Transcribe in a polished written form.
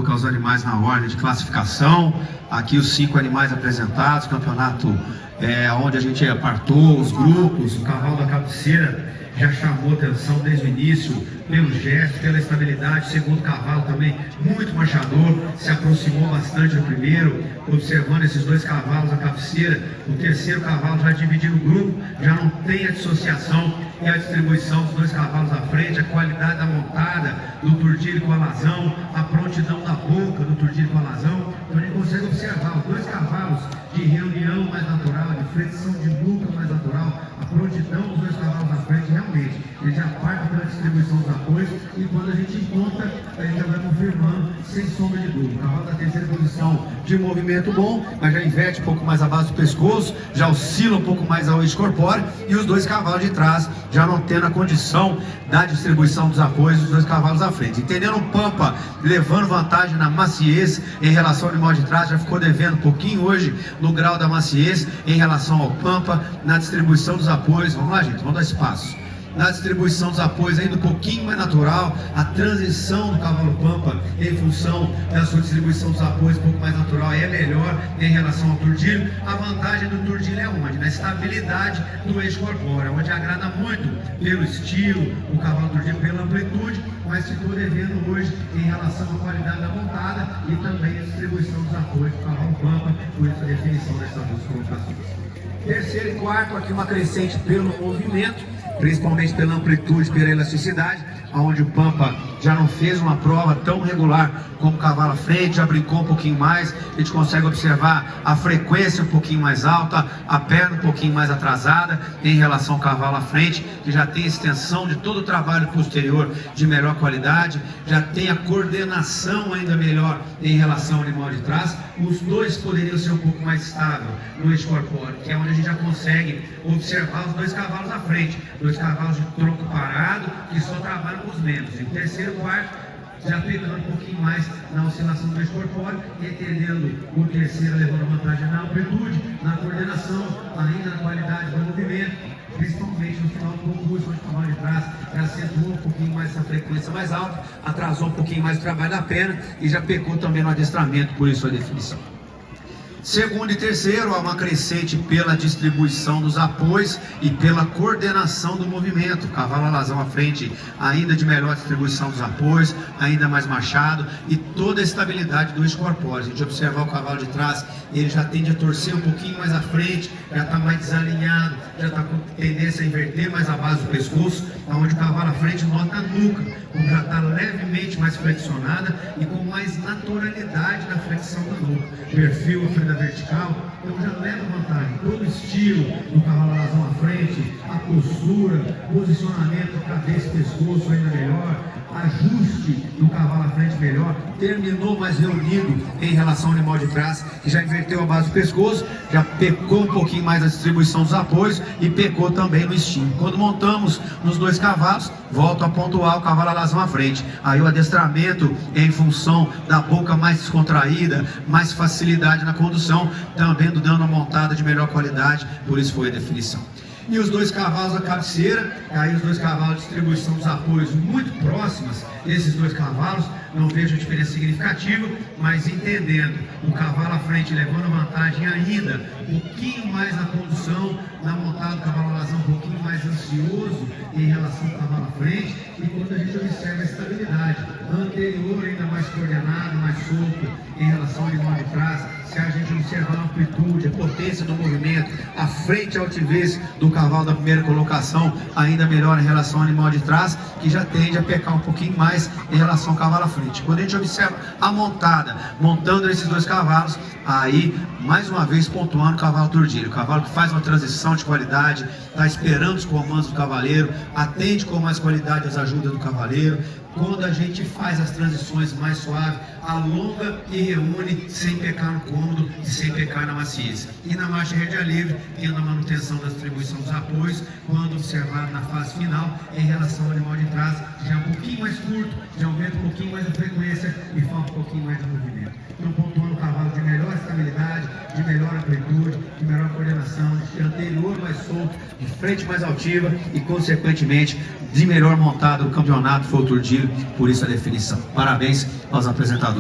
colocar os animais na ordem de classificação. Aqui os 5 animais apresentados, campeonato onde a gente apartou os grupos. O cavalo da cabeceira já chamou atenção desde o início, pelo gesto, pela estabilidade. O segundo cavalo também muito marchador, se aproximou bastante do primeiro, observando esses 2 cavalos da cabeceira. O terceiro cavalo já dividindo o grupo, já não tem a dissociação e a distribuição dos 2 cavalos à frente, a qualidade da montada do turdilho com a alazão, a prontidão da boca do turdilho com a alazão. Então a gente consegue observar os 2 cavalos de reunião mais natural, de flexão de nuca mais natural, a prontidão dos 2 cavalos à frente, realmente, ele já parte pela distribuição dos apoios, e quando a gente encontra, a gente já vai confirmando, sem sombra de dúvida. O cavalo da terceira posição de movimento bom, mas já inverte um pouco mais abaixo do pescoço, já oscila um pouco mais ao eixo corpóreo, e os 2 cavalos de trás já não tendo a condição da distribuição dos apoios dos 2 cavalos à frente. Entendendo o Pampa levando vantagem na maciez em relação ao animal de trás, já ficou devendo um pouquinho hoje no grau da maciez em relação ao Pampa na distribuição dos apoios. Vamos lá, gente, vamos dar espaço. Na distribuição dos apoios ainda um pouquinho mais natural, a transição do cavalo Pampa em função da sua distribuição dos apoios um pouco mais natural é melhor em relação ao turdilho. A vantagem do turdilho é onde? Na estabilidade do eixo corpóreo, onde agrada muito pelo estilo, o cavalo turdilho pela amplitude, mas ficou devendo hoje em relação à qualidade da montada e também a distribuição dos apoios do cavalo Pampa, por isso a definição dessas 2 colocações. Terceiro e quarto, aqui uma crescente pelo movimento, principalmente pela amplitude, pela elasticidade, onde o Pampa já não fez uma prova tão regular como o cavalo à frente, já brincou um pouquinho mais. A gente consegue observar a frequência um pouquinho mais alta, a perna um pouquinho mais atrasada em relação ao cavalo à frente, que já tem extensão de todo o trabalho posterior de melhor qualidade, já tem a coordenação ainda melhor em relação ao animal de trás. Os 2 poderiam ser um pouco mais estável no eixo corpóreo, que é onde a gente já consegue observar os 2 cavalos à frente, 2 cavalos de tronco parado, que só trabalham com os membros. E o terceiro e quarto já pegando um pouquinho mais na oscilação do eixo corpóreo, entendendo o terceiro levando vantagem na amplitude, na coordenação, ainda na qualidade do movimento, principalmente no final do concurso, onde o cavalo de trás já acentuou um pouquinho mais essa frequência mais alta, atrasou um pouquinho mais o trabalho da perna e já pecou também no adestramento, por isso a definição. Segundo e terceiro, há uma crescente pela distribuição dos apoios e pela coordenação do movimento. O cavalo alazão à frente, ainda de melhor distribuição dos apoios, ainda mais machado e toda a estabilidade do eixo corpóreo. A gente observar o cavalo de trás, ele já tende a torcer um pouquinho mais à frente, já está mais desalinhado, já está com tendência a inverter mais a base do pescoço, onde o cavalo à frente nota a nuca, como já está levemente mais flexionada e com mais naturalidade na flexão da nuca. Perfil à frente da vertical, então já leva vantagem. Todo o estilo do cavalo alazão à frente, a postura, posicionamento, cabeça e pescoço ainda melhor, ajuste do cavalo à frente melhor, terminou mais reunido em relação ao animal de trás, que já inverteu a base do pescoço, já pecou um pouquinho mais a distribuição dos apoios e pecou também no estilo. Quando montamos nos 2 cavalos, volto a pontuar o cavalo alazão à frente. Aí o adestramento em função da boca mais descontraída, mais facilidade na condução, também dando uma montada de melhor qualidade, por isso foi a definição. E os 2 cavalos da cabeceira, aí os 2 cavalos de distribuição dos apoios muito próximas, esses 2 cavalos, não vejo diferença significativa, mas entendendo o cavalo à frente levando vantagem ainda, um pouquinho mais na condução, na montada do cavalo alazão, um pouquinho mais ansioso em relação ao cavalo à frente, e quando a gente observa a estabilidade anterior, ainda mais coordenado, mais solto em relação ao animal de trás, se a gente observar a amplitude, a potência do movimento, a frente e a altivez do cavalo da primeira colocação, ainda melhor em relação ao animal de trás, que já tende a pecar um pouquinho mais em relação ao cavalo à frente. Quando a gente observa a montada, montando esses 2 cavalos, aí, mais uma vez, pontuando o cavalo turdilho, o cavalo que faz uma transição de qualidade, está esperando os comandos do cavaleiro, atende com mais qualidade as ajudas do cavaleiro. Quando a gente faz as transições mais suaves, alonga e reúne sem pecar no cômodo e sem pecar na maciez. E na marcha rédea livre, tendo a manutenção da distribuição dos apoios, quando observado na fase final, em relação ao animal de trás, já é um pouquinho mais curto, já aumenta um pouquinho mais a frequência e falta um pouquinho mais de movimento. Então, pontuando o cavalo de melhor estabilidade, de melhor amplitude, de melhor coordenação, de anterior mais solto, de frente mais altiva e, consequentemente, de melhor montado do campeonato foi o turdilho, por isso a definição. Parabéns aos apresentadores.